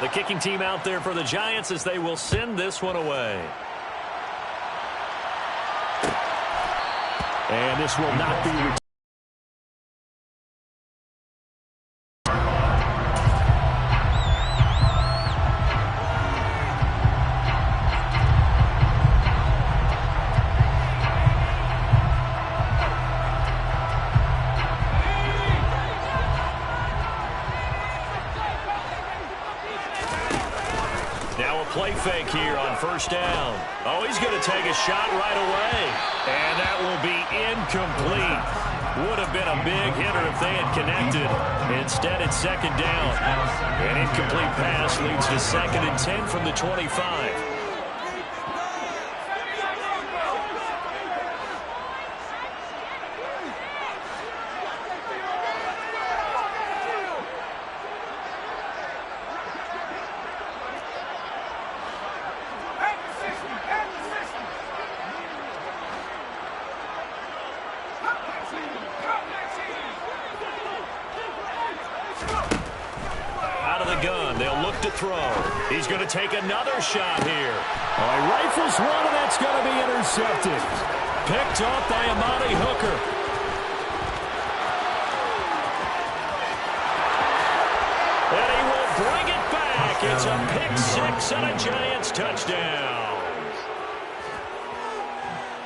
The kicking team out there for the Giants as they will send this one away. And this will not be returned. Play fake here on first down. Oh, he's going to take a shot right away. And that will be incomplete. Would have been a big hitter if they had connected. Instead, it's second down. An incomplete pass leads to 2nd and 10 from the 25. He's going to take another shot here. Oh, he rifles one, and that's going to be intercepted. Picked off by Amani Hooker. And he will bring it back. It's a pick 6 and a Giants touchdown.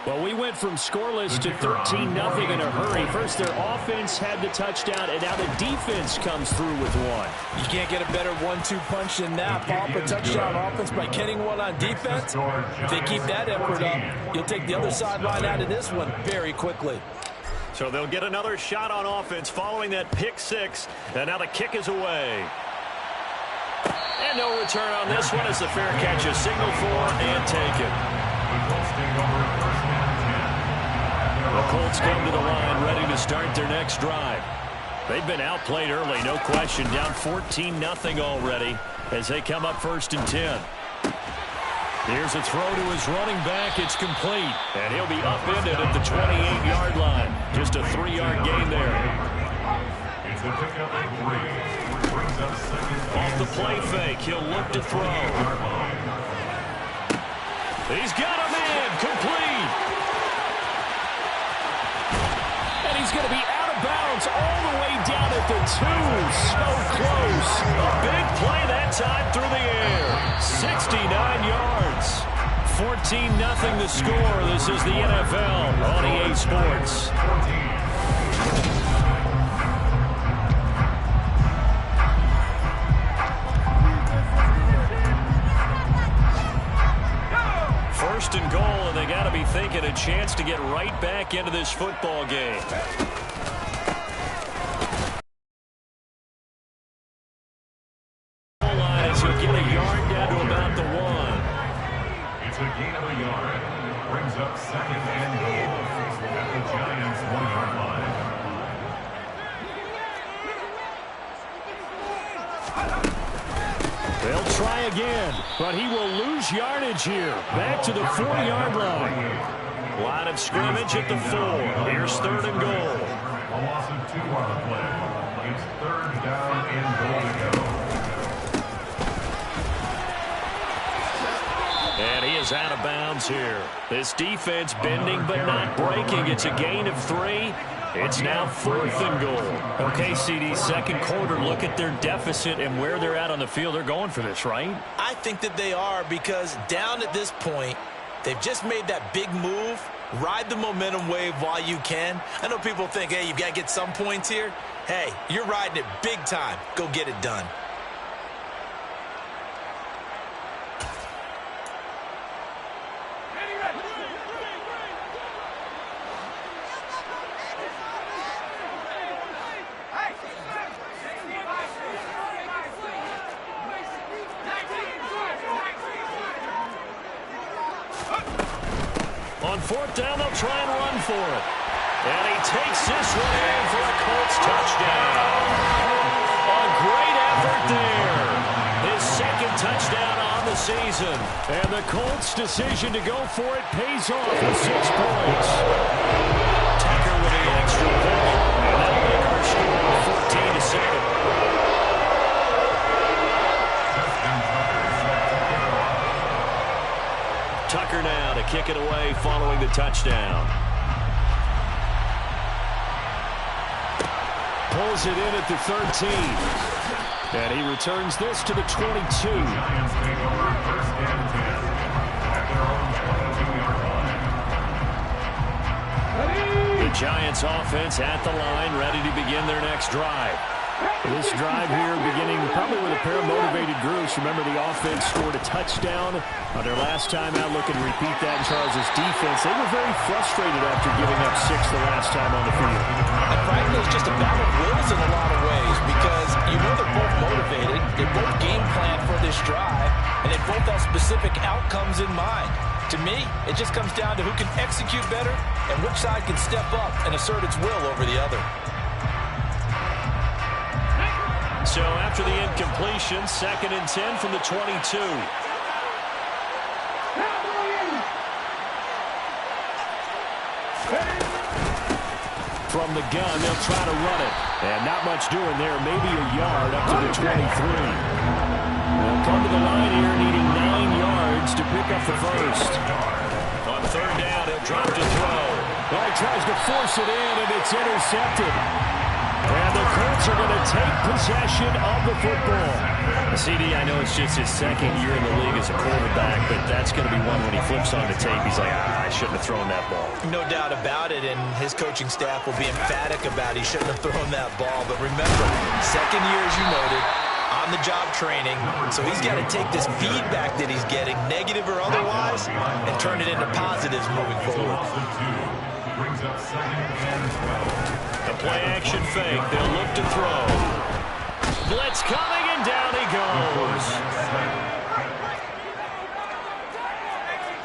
Well, we went from scoreless to 13-0 in a hurry. First, their offense had the touchdown, and now the defense comes through with one. You can't get a better 1-2 punch than that. Pop a touchdown offense by getting one on defense. If they keep that effort up, you'll take the other sideline out of this one very quickly. So they'll get another shot on offense following that pick 6, and now the kick is away. And no return on this one as the fair catch is signaled for and taken. The Colts come to the line ready to start their next drive. They've been outplayed early, no question. Down 14-0 already as they come up 1st and 10. Here's a throw to his running back. It's complete. And he'll be upended at the 28-yard line. Just a 3-yard gain there. Off the play fake, he'll look to throw. He's got him in. Complete. And he's going to be out of bounds all the way down at the 2. So close. A big play that time through the air. 69 yards. 14-0 the score. This is the NFL on EA Sports. First and goal, and they got to be thinking a chance to get right back into this football game. Line is he'll get a yard down to about the 1. It's a gain of a yard. Brings up 2nd and goal at the Giants' 1-yard line. They'll try again, but he will lose yardage here. Back to the 4-yard line. Line of scrimmage at the 4. Here's 3rd and goal. A loss of 2 on the play. It's 3rd down and goal to go. And he is out of bounds here. This defense bending but not breaking. It's a gain of 3. It's now 4th and goal. Okay, CD, second quarter. Look at their deficit and where they're at on the field. They're going for this, right? I think that they are, because down at this point, they've just made that big move. Ride the momentum wave while you can. I know people think, hey, you've got to get some points here. Hey, you're riding it big time. Go get it done. On 4th down, they'll try and run for it. And he takes this one in for a Colts touchdown. A great effort there. His 2nd touchdown on the season. And the Colts' decision to go for it pays off with 6 points. Tucker with the extra point. And that'll make our score 14-7. kick it away following the touchdown. Pulls it in at the 13. And he returns this to the 22. Giants take over first and 10 at their own 22-yard line. The Giants offense at the line, ready to begin their next drive. This drive here beginning probably with a pair of motivated groups. Remember, the offense scored a touchdown on their last time out. Look and repeat that in Charles' defense. They were very frustrated after giving up 6 the last time on the field. And frankly, it's just a battle of wills in a lot of ways because you know they're both motivated. They both game plan for this drive, and they both have specific outcomes in mind. To me, it just comes down to who can execute better and which side can step up and assert its will over the other. So after the incompletion, 2nd and 10 from the 22. From the gun, they'll try to run it. And not much doing there, maybe a yard up to the 23. They'll come to the line here needing 9 yards to pick up the first. On 3rd down, he'll drop to throw. Well, he tries to force it in, and it's intercepted. And the Colts are going to take possession of the football. CD, I know it's just his 2nd year in the league as a quarterback, but that's going to be one when he flips on the tape. He's like, I shouldn't have thrown that ball. No doubt about it, and his coaching staff will be emphatic about he shouldn't have thrown that ball. But remember, 2nd year, as you noted, on-the-job training, so he's got to take this feedback that he's getting, negative or otherwise, and turn it into positives moving forward. Brings up 2nd and 12. A play-action fake. They'll look to throw. Blitz coming, and down he goes.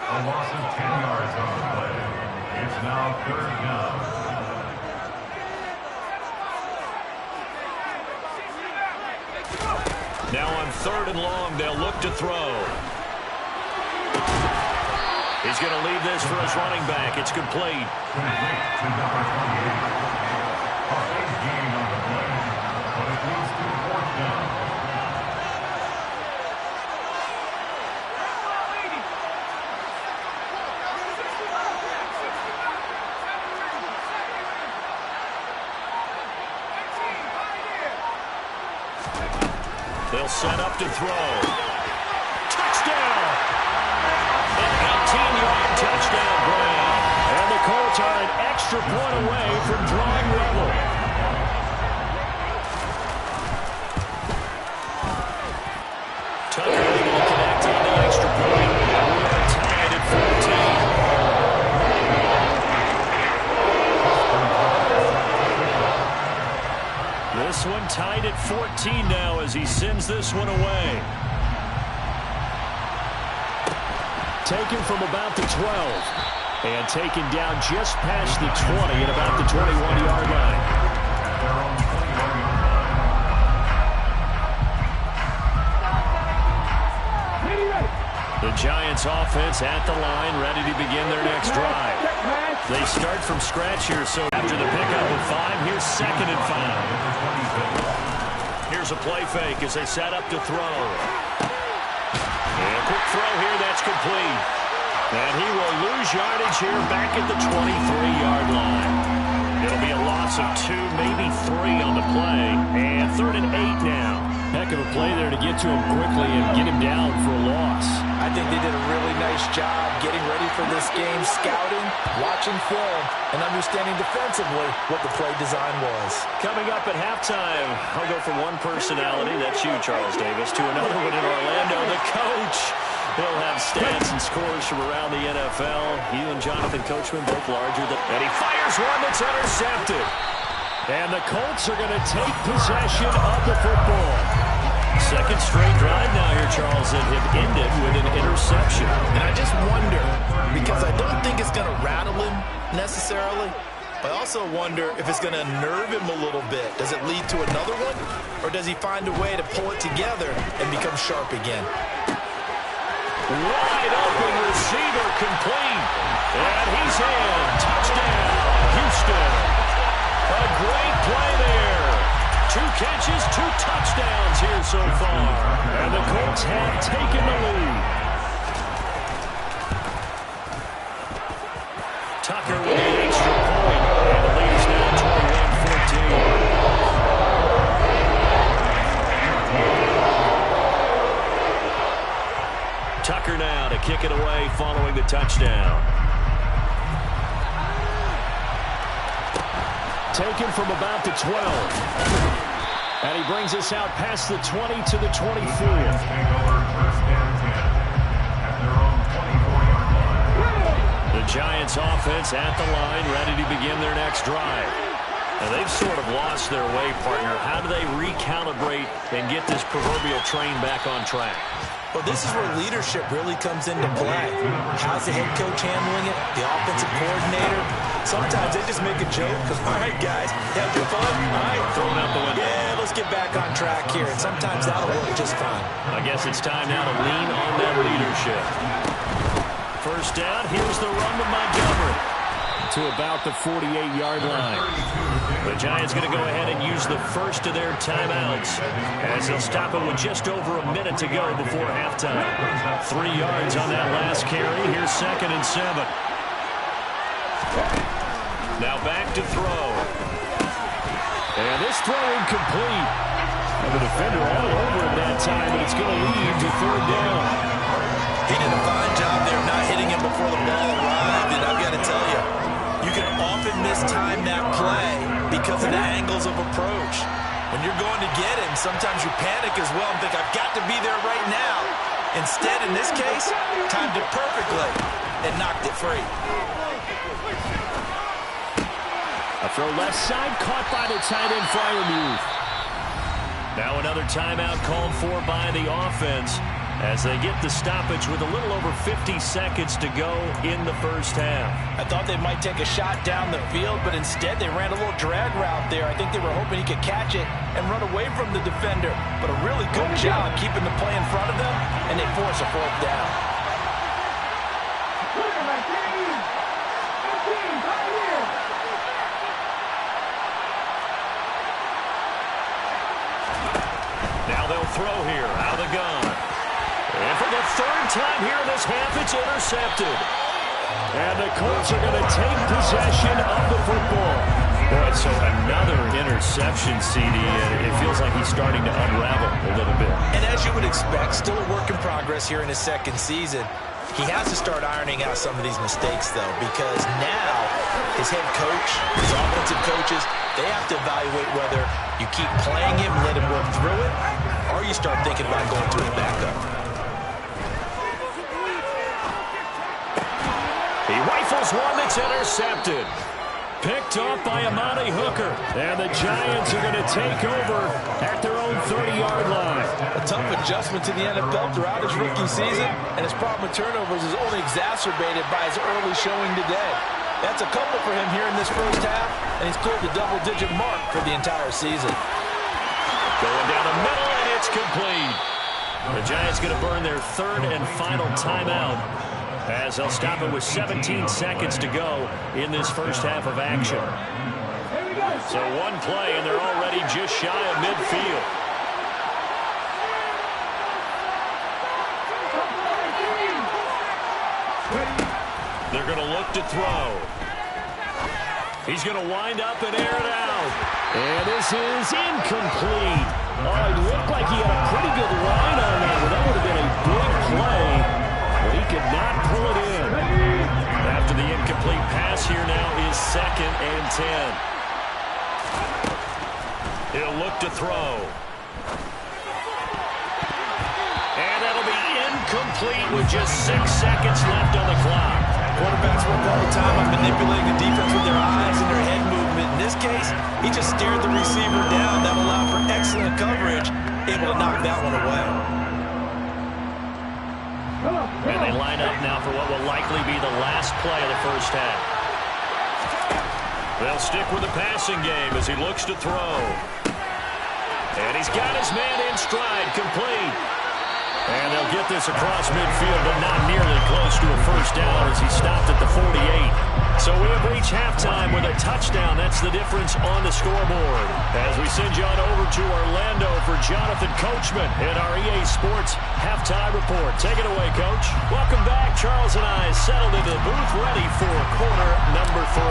A loss of 10 yards on the play. It's now 3rd down. Now on 3rd and long, they'll look to throw. He's going to leave this for his running back. It's complete. Complete to number 28. A big gain on the play, but it leads to 4th down. They'll set up to throw. Touchdown! An 18-yard touchdown grab. And the Colts are an extra point away from drawing level. Tucker able to connect on the extra point. And we are tied at 14. This one tied at 14 now as he sends this one away. Taken from about the 12. And taken down just past the 20 at about the 21-yard line. The Giants offense at the line, ready to begin their next drive. They start from scratch here, so after the pickup of 5, here's 2nd and 5. Here's a play fake as they set up to throw. And a quick throw here, that's complete. And he will lose yardage here back at the 23-yard line. It'll be a loss of 2, maybe 3 on the play. And 3rd and 8 now. Heck of a play there to get to him quickly and get him down for a loss. I think they did a really nice job getting ready for this game, scouting, watching film, and understanding defensively what the play design was. Coming up at halftime, I'll go from one personality, that's you, Charles Davis, to another one in Orlando, the coach. He'll have stats and scores from around the NFL. You and Jonathan Coachman both larger than... And he fires one that's intercepted. And the Colts are going to take possession of the football. 2nd straight drive now here, Charles, that have ended with an interception. And I just wonder, because I don't think it's going to rattle him necessarily, I also wonder if it's going to nerve him a little bit. Does it lead to another one? Or does he find a way to pull it together and become sharp again? Wide open receiver complete. And he's in. Touchdown, Houston. A great play there. 2 catches, 2 touchdowns here so far. And the Colts have taken the lead. kicker now to kick it away following the touchdown. Taken from about the 12. And he brings us out past the 20 to the 24. The Giants offense at the line, ready to begin their next drive. Now they've sort of lost their way, partner. How do they recalibrate and get this proverbial train back on track? Well, this is where leadership really comes into play. How's the head coach handling it? The offensive coordinator? Sometimes they just make a joke because, all right, guys, have your fun. All right, throw it out the window. Yeah, let's get back on track here. And sometimes that'll work just fine. I guess it's time now to lean on that leadership. First down, here's the run to Montgomery to about the 48-yard line. The Giants going to go ahead and use the first of their timeouts as they'll stop it with just over a minute to go before halftime. 3 yards on that last carry. Here's 2nd and 7. Now back to throw. And this throw incomplete. And the defender all over him that time, and it's going to lead to 3rd down. He did a fine job there not hitting him before the ball arrived, and I've got to tell you, you can often mistime that play because of the angles of approach. When you're going to get him, sometimes you panic as well and think, I've got to be there right now. Instead, in this case, timed it perfectly and knocked it free. A throw left side, caught by the tight end Freiermuth. Now another timeout called for by the offense as they get the stoppage with a little over 50 seconds to go in the first half. I thought they might take a shot down the field, but instead they ran a little drag route there. I think they were hoping he could catch it and run away from the defender. But a really good job keeping the play in front of them, and they force a 4th down. Now they'll throw here out of the gun. And for the 3rd time here in this half, it's intercepted. And the Colts are going to take possession of the football. Boy, so another interception, CD, and it feels like he's starting to unravel a little bit. And as you would expect, still a work in progress here in his 2nd season. He has to start ironing out some of these mistakes, though, because now his head coach, his offensive coaches, they have to evaluate whether you keep playing him, let him work through it, or you start thinking about going to his backup. He rifles one that's intercepted. Picked off by Amani Hooker. And the Giants are going to take over at their own 30-yard line. A tough adjustment to the NFL throughout his rookie season, and his problem with turnovers is only exacerbated by his early showing today. That's a couple for him here in this first half, and he's cleared the double-digit mark for the entire season. Going down the middle, and it's complete. The Giants going to burn their 3rd and final timeout as they'll stop it with 17 seconds to go in this first half of action. So one play, and they're already just shy of midfield. They're going to look to throw. He's going to wind up and air it out. And this is incomplete. Oh, it looked like he had a pretty good line on that, but that would have been a big play. But he could not pull it in. After the incomplete pass, here now is 2nd and 10. He'll look to throw. And that'll be incomplete with just 6 seconds left on the clock. Quarterbacks work all the time on manipulating the defense with their eyes and their head movement. In this case, he just steered the receiver down. That allowed for excellent coverage, able to knock that one away. And they line up now for what will likely be the last play of the first half. They'll stick with the passing game as he looks to throw. And he's got his man in stride, complete. And they'll get this across midfield, but not nearly close to a first down as he stopped at the 48. So we have reached halftime with a touchdown. That's the difference on the scoreboard. As we send you on over to Orlando for Jonathan Coachman in our EA Sports Halftime Report. Take it away, Coach. Welcome back. Charles and I settled into the booth, ready for quarter number 3.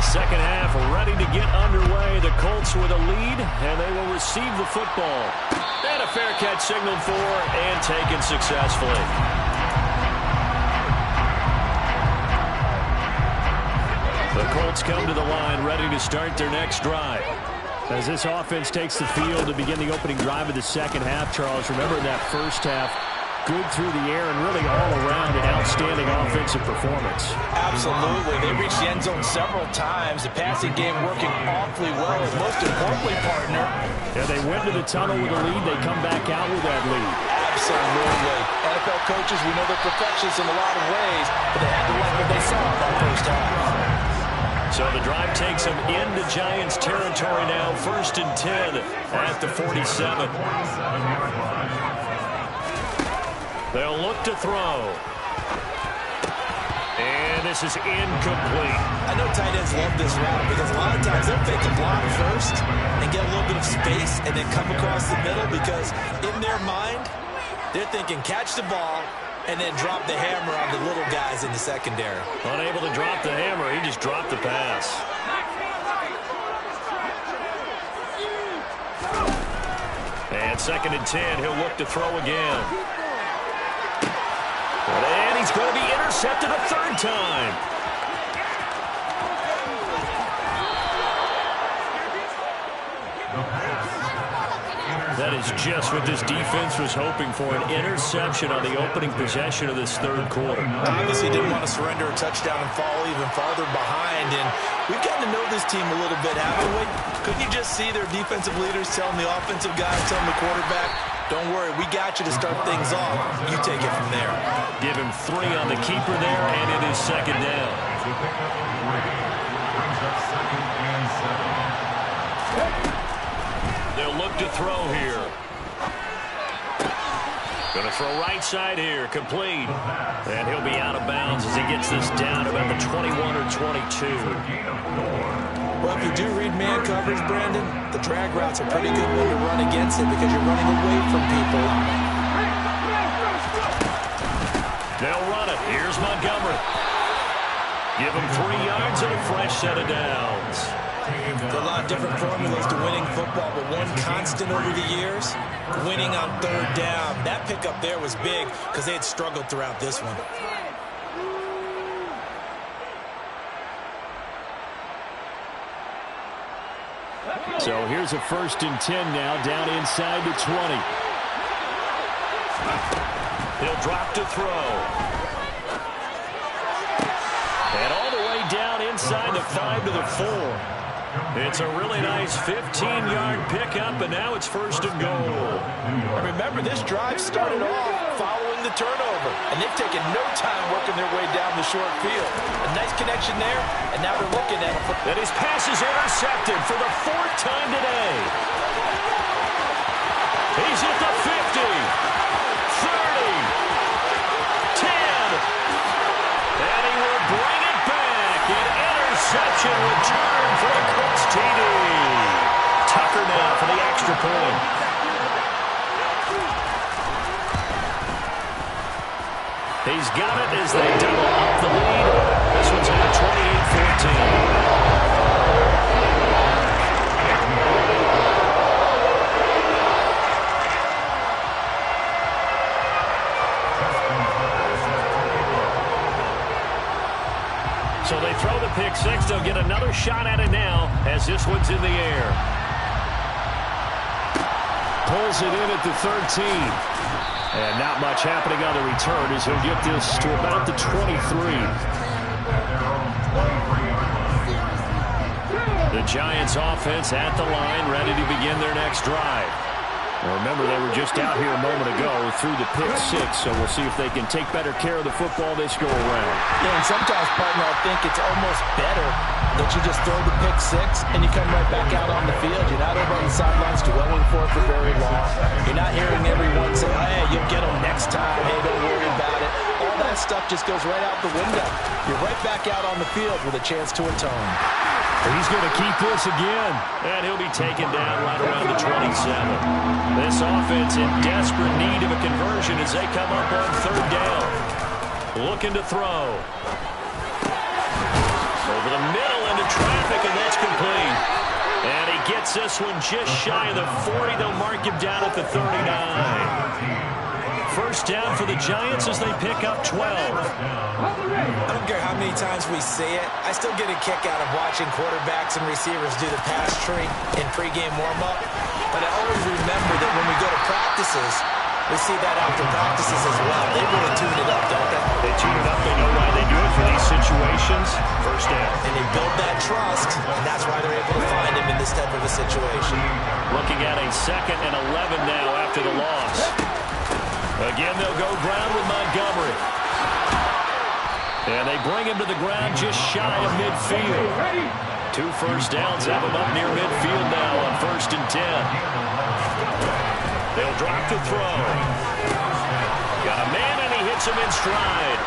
Second half ready to get underway. The Colts with a lead, and they will receive the football. And a fair catch signaled for and taken successfully. Colts come to the line, ready to start their next drive. As this offense takes the field to begin the opening drive of the second half, Charles, remember in that first half, good through the air and really all around an outstanding offensive performance. Absolutely. They reached the end zone several times. The passing game working awfully well. And most importantly, partner. Yeah, they went to the tunnel with a lead. They come back out with that lead. Absolutely. NFL coaches, we know they're perfectionists in a lot of ways, but they had to like what they saw in that first half. So the drive takes them into Giants territory now. 1st and 10 at the 47. They'll look to throw. And this is incomplete. I know tight ends love this route because a lot of times they'll fake a block first and get a little bit of space and then come across the middle because in their mind, they're thinking catch the ball and then drop the hammer on the little guys in the secondary. Unable to drop the hammer, he just dropped the pass. And 2nd and 10, he'll look to throw again. And he's going to be intercepted a 3rd time. That is just what this defense was hoping for, an interception on the opening possession of this 3rd quarter. Obviously didn't want to surrender a touchdown and fall even farther behind, and we've gotten to know this team a little bit, haven't we? Couldn't you just see their defensive leaders telling the offensive guys, telling the quarterback, don't worry, we got you to start things off. You take it from there. Give him 3 on the keeper there, and it is 2nd down. They'll look to throw here. Going to throw right side here, complete. And he'll be out of bounds as he gets this down about the 21 or 22. Well, if you do read man coverage, Brandon, the drag route's a pretty good one to run against it because you're running away from people. They'll run it. Here's Montgomery. Give him 3 yards and a fresh set of downs. There are a lot of different formulas to winning football, but one constant over the years, winning on 3rd down. That pickup there was big because they had struggled throughout this one. So here's a 1st and 10 now, down inside the 20. He'll drop to throw. And all the way down inside the 5 to the 4. It's a really nice 15-yard pickup, and now it's 1st and goal. And remember, this drive started off following the turnover, and they've taken no time working their way down the short field. A nice connection there, and now they're looking at it. And his pass is intercepted for the 4th time today. He's at the 50, 30, 10, and he will bring it back. An interception return for the Colts TD. Tucker now for the extra point. He's got it as they double up the lead. This one's now 28-14. So they throw the pick 6. They'll get another shot at it now as this one's in the air. Pulls it in at the 13. And not much happening on the return as he'll get this to about the 23. The Giants offense at the line, ready to begin their next drive. Well, remember, they were just out here a moment ago through the pick 6, so we'll see if they can take better care of the football this go around. Yeah, and sometimes, partner, I think it's almost better that you just throw the pick 6 and you come right back out on the field. You're not over on the sidelines dwelling for it for very long. You're not hearing everyone say, hey, you'll get them next time. Hey, don't worry about it. All that stuff just goes right out the window. You're right back out on the field with a chance to atone. He's going to keep this again, and he'll be taken down right around the 27. This offense in desperate need of a conversion as they come up on 3rd down. Looking to throw. Over the middle into traffic, and that's complete. And he gets this one just shy of the 40. They'll mark him down at the 39. first down for the Giants as they pick up 12. I don't care how many times we say it, I still get a kick out of watching quarterbacks and receivers do the pass tree in pregame warm-up. But I always remember that when we go to practices, we see that after practices as well. They really tune it up, don't they? They tune it up. They know why they do it for these situations. First down. And they build that trust, and that's why they're able to find him in this type of a situation. Looking at a 2nd and 11 now after the loss. Again, they'll go ground with Montgomery. And they bring him to the ground just shy of midfield. 2 first downs have him up near midfield now on 1st and 10. They'll drop the throw. Got a man, and he hits him in stride.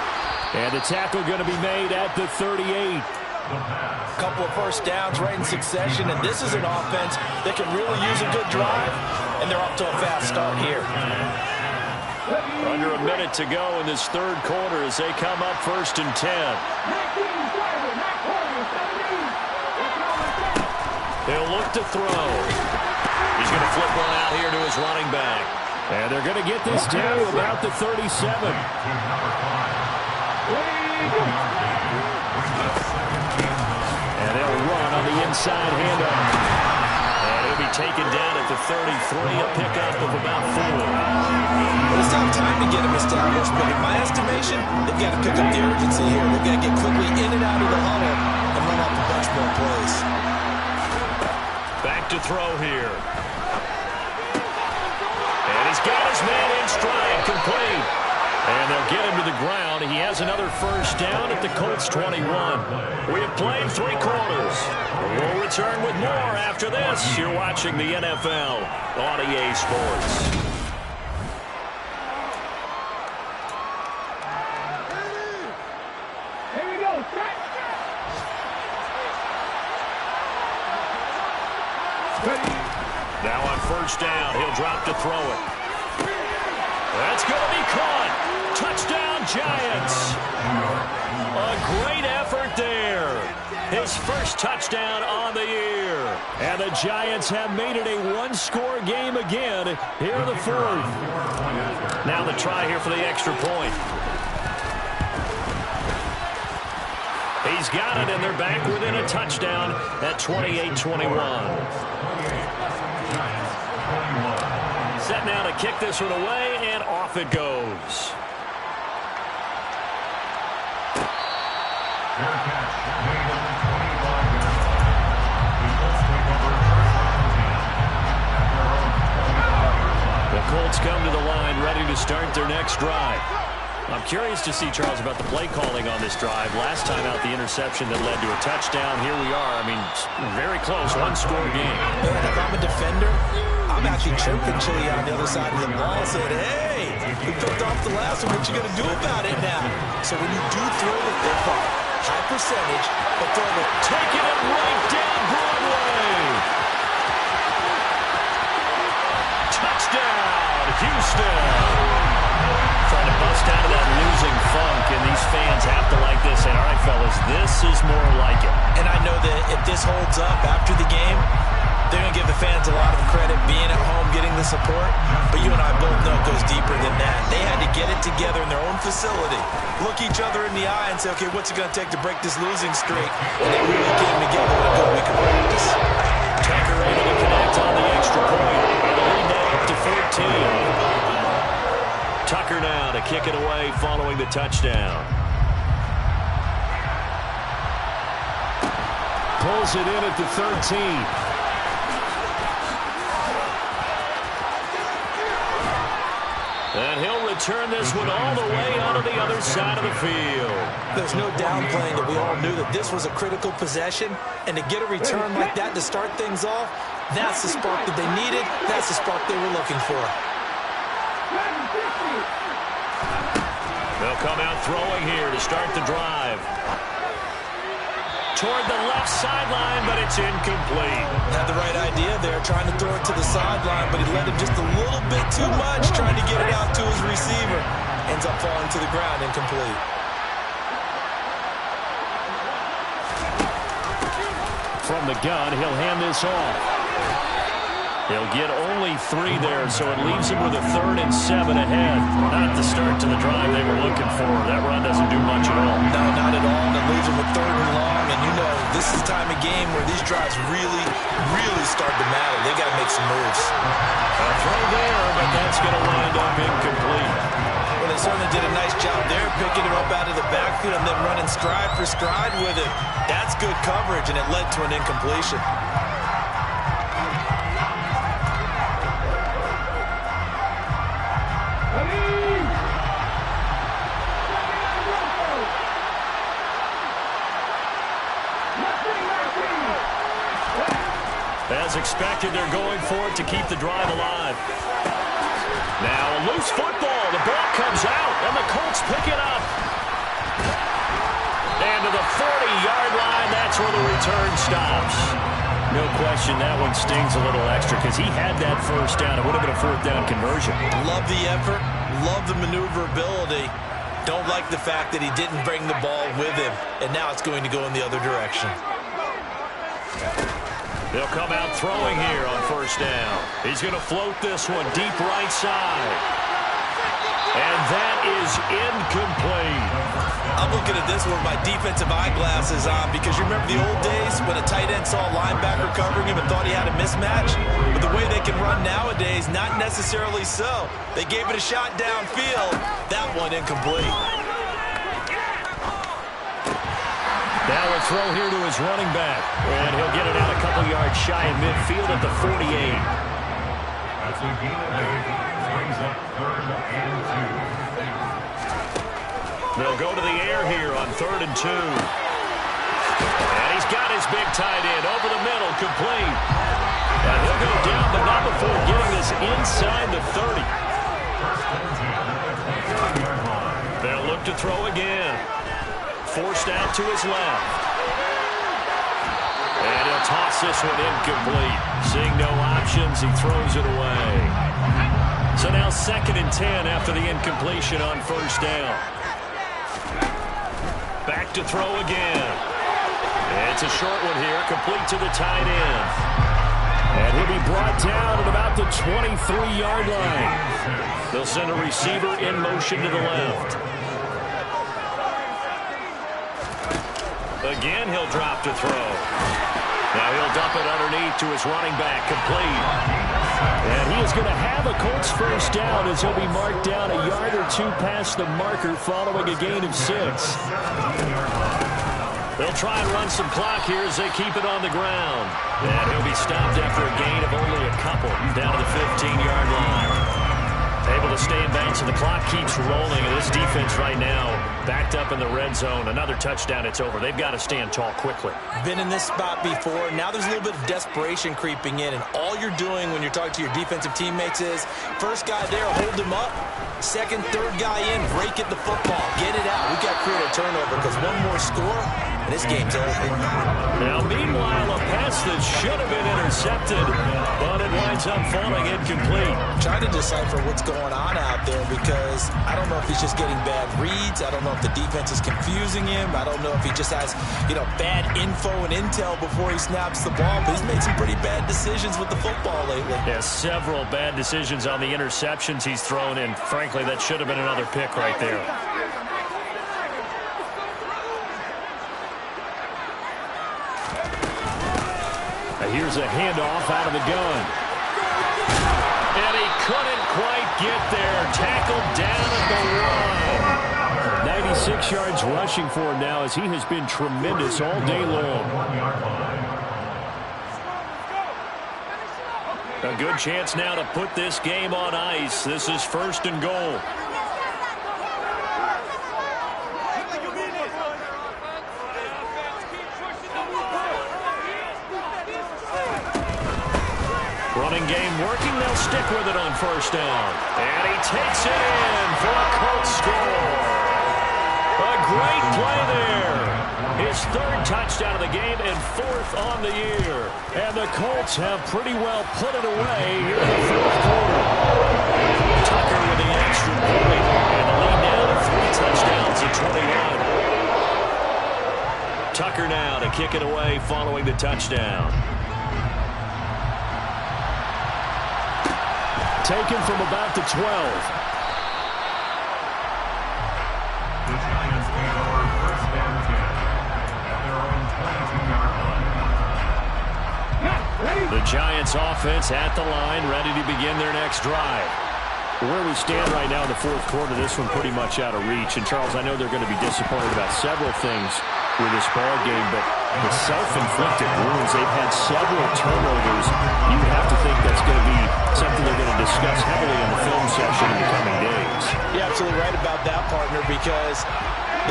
And the tackle going to be made at the 38. A couple of first downs right in succession, and this is an offense that can really use a good drive, and they're up to a fast start here. Under a minute to go in this 3rd quarter as they come up 1st and 10. They'll look to throw. He's going to flip one out here to his running back. And they're going to get this down to about the 37. And they'll run on the inside handoff. And he'll be taken down at the 33, a pickup of about 4. Well, it's not time to get him established, but in my estimation, they've got to pick up the urgency here. They've got to get quickly in and out of the huddle and run off a bunch more plays. Back to throw here. And he's got his man in stride, complete. And they'll get him to the ground. He has another first down at the Colts 21. We have played 3 quarters. We'll return with more after this. You're watching the NFL on EA Sports. Now on first down, he'll drop to throw it. That's going to be caught. Touchdown, Giants. A great effort there. His first touchdown on the year. And the Giants have made it a 1-score game again here in the 4th. Now the try here for the extra point. He's got it, and they're back within a touchdown at 28-21. Set now to kick this one away, and off it goes. The Colts come to the line, ready to start their next drive. I'm curious to see, Charles, about the play calling on this drive. Last time out, the interception that led to a touchdown. Here we are. I mean, very close, 1-score game. And if I'm a defender, I'm actually chirping Chili on the other side of the ball, saying, hey, we picked off the last one. What you going to do about it now? So when you do throw the football, high percentage, but throw the taking it right down Broadway. Touchdown, Houston. Trying to bust out of that losing funk, and these fans have to like this. And all right, fellas, this is more like it. And I know that if this holds up after the game, they're going to give the fans a lot of credit being at home, getting the support. But you and I both know it goes deeper than that. They had to get it together in their own facility, look each other in the eye and say, okay, what's it going to take to break this losing streak? And they really came together with a good week of practice. Tucker able to connect on the extra point. And the lead now up to 14. Tucker now to kick it away following the touchdown. Pulls it in at the 13. And he'll return this one all the way onto the other side of the field. There's no downplaying that we all knew that this was a critical possession. And to get a return like that to start things off, that's the spark that they needed. That's the spark they were looking for. They'll come out throwing here to start the drive. Toward the left sideline, but it's incomplete. Had the right idea there, trying to throw it to the sideline, but he let him just a little bit too much, trying to get it out to his receiver. Ends up falling to the ground, incomplete. From the gun, he'll hand this off. He'll get only 3 there, so it leaves him with a 3rd and 7 ahead. Not the start to the drive they were looking for. That run doesn't do much at all. No, not at all. And it leaves him with 3rd and long. And you know, this is the time of game where these drives really, really start to matter. They got to make some moves. A throw there, but that's going to wind up incomplete. Well, they certainly did a nice job there, picking him up out of the backfield and then running stride for stride with it. That's good coverage, and it led to an incompletion. As expected, they're going for it to keep the drive alive. Now a loose football. The ball comes out, and the Colts pick it up. And to the 40-yard line, that's where the return stops. No question, that one stings a little extra because he had that first down. It would have been a 4th down conversion. Love the effort. Love the maneuverability. Don't like the fact that he didn't bring the ball with him, and now it's going to go in the other direction. They'll come out throwing here on 1st down. He's going to float this one deep right side. And that is incomplete. I'm looking at this with my defensive eyeglasses on because you remember the old days when a tight end saw a linebacker covering him and thought he had a mismatch? But the way they can run nowadays, not necessarily so. They gave it a shot downfield. That one incomplete. Now a throw here to his running back. And he'll get it out a couple yards shy of midfield at the 48. That's a gain of 8. Brings up 3rd and 2. They'll go to the air here on 3rd and 2. And he's got his big tight end over the middle, complete. And he'll go down, but not before getting this inside the 30. They'll look to throw again. Forced out to his left. And he'll toss this one incomplete. Seeing no options, he throws it away. So now 2nd and 10 after the incompletion on 1st down. Back to throw again. It's a short one here, complete to the tight end. And he'll be brought down at about the 23-yard line. They'll send a receiver in motion to the left. Again, he'll drop to throw. Now he'll dump it underneath to his running back, complete. And he is going to have a Colts 1st down as he'll be marked down a yard or 2 past the marker following a gain of 6. They'll try and run some clock here as they keep it on the ground. And he'll be stopped after a gain of only a couple down to the 15-yard line. Able to stay in bounds, and the clock keeps rolling. And this defense right now backed up in the red zone. Another touchdown, it's over. They've got to stand tall quickly. Been in this spot before. Now there's a little bit of desperation creeping in, and all you're doing when you're talking to your defensive teammates is first guy there, hold him up. Second, third guy in, break it the football. Get it out. We've got to create a turnover because one more score, and this game's over. Now, meanwhile, a pass that should have been intercepted, but it winds up falling incomplete. Trying to decipher what's going on out there because I don't know if he's just getting bad reads. I don't know if the defense is confusing him. I don't know if he just has, bad info and intel before he snaps the ball. But he's made some pretty bad decisions with the football lately. Yeah, several bad decisions on the interceptions he's thrown in. Frankly, that should have been another pick right there. Now here's a handoff out of the gun. And he couldn't quite get there. Tackled down at the 1. 96 yards rushing for him now as he has been tremendous all day long. A good chance now to put this game on ice. This is 1st and goal. Running game working. They'll stick with it on 1st down. And he takes it in for a Colts score. A great play there. His 3rd touchdown of the game and 4th on the year. And the Colts have pretty well put it away here in the 4th quarter. Tucker with the extra point and the lead now to 3 touchdowns at 21. Tucker now to kick it away following the touchdown. taken from about the 12. The Giants take over first and 10 at their own 22-yard line. The Giants offense at the line, ready to begin their next drive. Where we stand right now in the fourth quarter, this one pretty much out of reach. And, Charles, I know they're going to be disappointed about several things with this ball game, but the self-inflicted wounds, they've had several turnovers. You have to think that's going to be something they're going to discuss heavily in the film session in the coming days. You're absolutely right about that, partner, because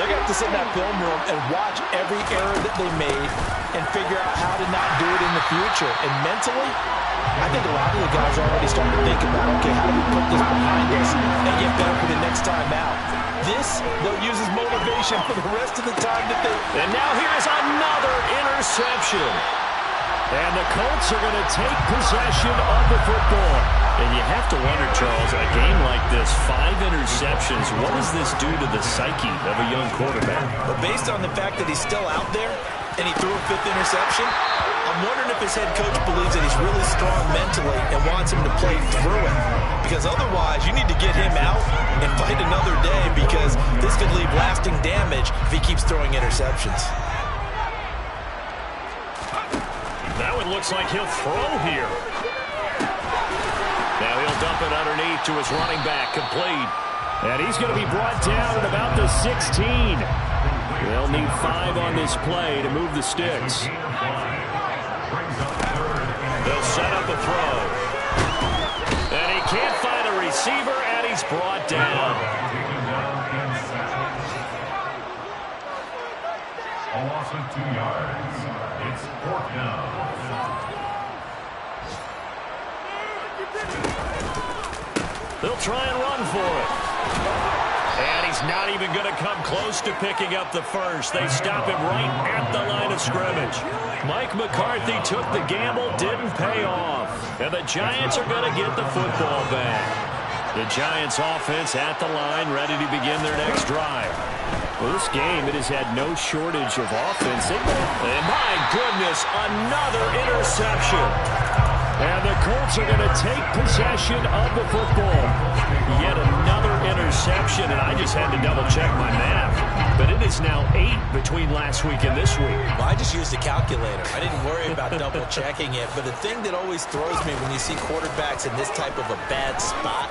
they're going to have to sit in that film room and watch every error that they made and figure out how to not do it in the future. And mentally, I think a lot of the guys are already starting to think about, okay, how do we put this behind us and get better for the next time out? This, they'll use as motivation for the rest of the time that they... And now here's another interception. And the Colts are going to take possession of the football. And you have to wonder, Charles, a game like this, 5 interceptions, what does this do to the psyche of a young quarterback? But based on the fact that he's still out there and he threw a 5th interception, I'm wondering if his head coach believes that he's really strong mentally and wants him to play through it. Because otherwise, you need to get him out and fight another day, because this could leave lasting damage if he keeps throwing interceptions. That one looks like he'll throw here. Now he'll dump it underneath to his running back, complete. And he's going to be brought down at about the 16. They'll need 5 on this play to move the sticks. They'll set up a throw. And he can't find a receiver, and he's brought down. A loss of 2 yards. It's 4th down. They'll try and run for it. And he's not even going to come close to picking up the first. They stop him right at the line of scrimmage. Mike McCarthy took the gamble, didn't pay off. And the Giants are going to get the football back. The Giants offense at the line, ready to begin their next drive. Well, this game, it has had no shortage of offense. And my goodness, another interception. And the Colts are going to take possession of the football. Yet another interception, and I just had to double-check my math. But it is now 8 between last week and this week. Well, I just used a calculator. I didn't worry about double-checking it. But the thing that always throws me when you see quarterbacks in this type of a bad spot,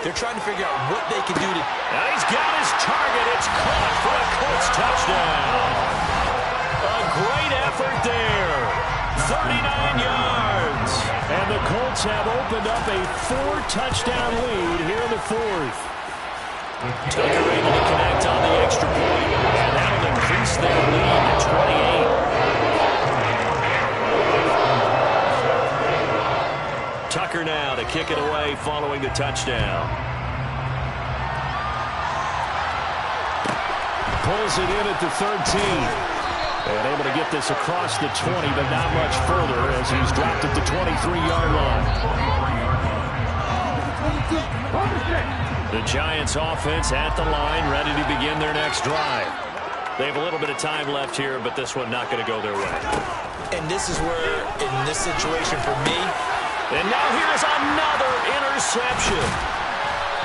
they're trying to figure out what they can do to... Now he's got his target. It's caught for a Colts touchdown. A great effort there. 39 yards. And the Colts have opened up a 4-touchdown lead here in the 4th. Tucker able to connect on the extra point, and that'll increase their lead to 28. Tucker now to kick it away following the touchdown. Pulls it in at the 13. And able to get this across the 20, but not much further as he's dropped at the 23-yard line. The Giants offense at the line, ready to begin their next drive. They have a little bit of time left here, but this one not going to go their way. And this is where, in this situation for me... And now here's another interception.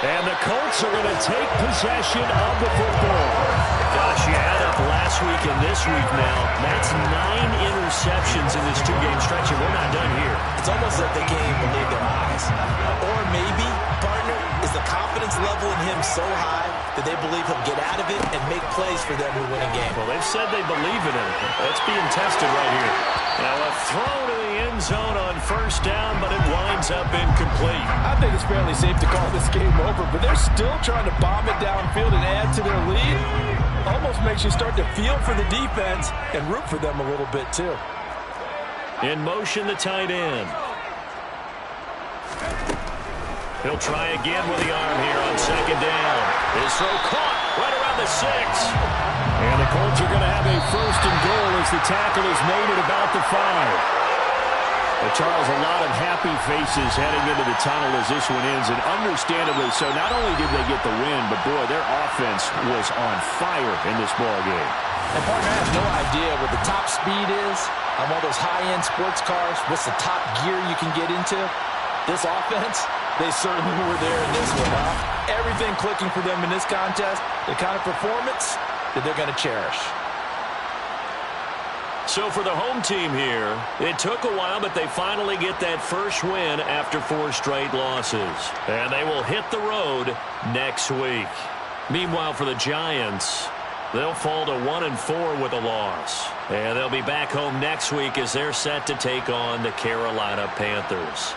And the Colts are going to take possession of the football. Gosh, you add up last week and this week now. That's 9 interceptions in this 2-game stretch, and we're not done here. It's almost like they can't even believe their eyes. Or maybe, partner, is the confidence level in him so high that they believe he'll get out of it and make plays for them to win a game. Well, they've said they believe in him. That's being tested right here. Now a throw to the end zone on first down, but it winds up incomplete. I think it's fairly safe to call this game over, but they're still trying to bomb it downfield and add to their lead. Almost makes you start to feel for the defense and root for them a little bit too. In motion, the tight end. He'll try again with the arm here on second down. His throw caught right around the 6. And the Colts are going to have a 1st and goal as the tackle is made at about the 5. But Charles, a lot of happy faces heading into the tunnel as this one ends, and understandably so. Not only did they get the win, but boy, their offense was on fire in this ball game. And partner, I have no idea what the top speed is on all those high-end sports cars. What's the top gear you can get into? This offense, They certainly were there in this one, huh? Everything clicking for them in this contest, the kind of performance that they're going to cherish. So for the home team here, it took a while, but they finally get that first win after 4 straight losses. And they will hit the road next week. Meanwhile, for the Giants, they'll fall to 1-4 with a loss. And they'll be back home next week as they're set to take on the Carolina Panthers.